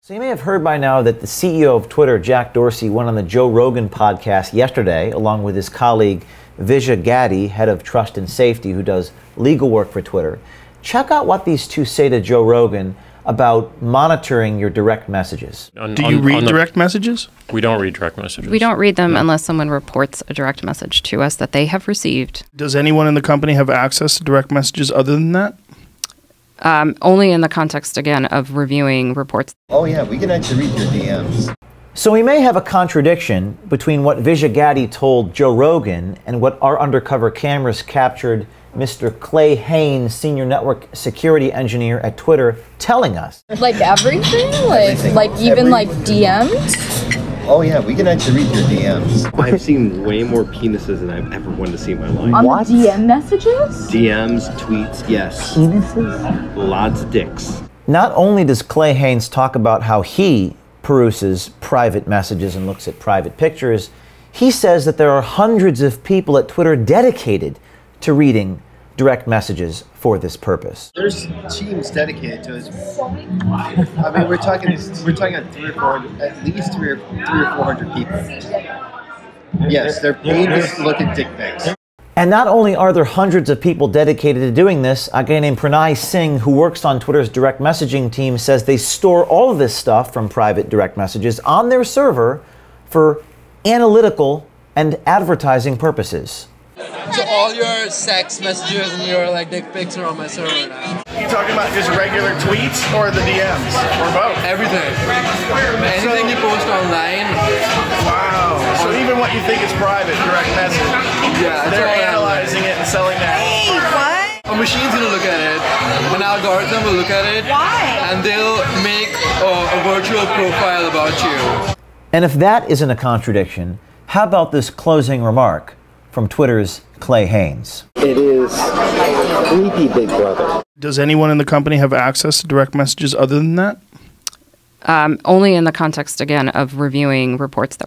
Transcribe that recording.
So you may have heard by now that the CEO of Twitter, Jack Dorsey, went on the Joe Rogan podcast yesterday, along with his colleague Vijay Gadde, head of trust and safety, who does legal work for Twitter. Check out what these two say to Joe Rogan about monitoring your direct messages. Do you read direct messages? We don't read direct messages. We don't read them unless someone reports a direct message to us that they have received. Does anyone in the company have access to direct messages other than that? Only in the context, again, of reviewing reports. Oh yeah, we can actually read your DMs. So we may have a contradiction between what Vijay Gadde told Joe Rogan and what our undercover cameras captured Mr. Clay Haynes, senior network security engineer at Twitter, telling us. Like everything? Like even like DMs? Oh yeah, we can actually read your DMs. I've seen way more penises than I've ever wanted to see in my life. On what? DM messages? DMs, tweets, yes. Penises? Lots of dicks. Not only does Clay Haynes talk about how he peruses private messages and looks at private pictures, he says that there are hundreds of people at Twitter dedicated to reading direct messages for this purpose. There's teams dedicated to it. I mean, we're talking at 300 or 400, at least 300 or 400 people. Yes, they're paid to look at dick pics. And not only are there hundreds of people dedicated to doing this, a guy named Pranay Singh, who works on Twitter's direct messaging team, says they store all of this stuff from private direct messages on their server for analytical and advertising purposes. So all your sex messages and your like dick pics are on my server now. You talking about just regular tweets or the DMs or both? Everything. Anything you post online. Wow. So even what you think is private, direct message, Yeah, they're analyzing it and selling that. Hey, what? A machine's gonna look at it. An algorithm will look at it. Why? And they'll make a virtual profile about you. And if that isn't a contradiction, how about this closing remark from Twitter's Clay Haynes? It is creepy, big brother. Does anyone in the company have access to direct messages other than that? Only in the context, again, of reviewing reports that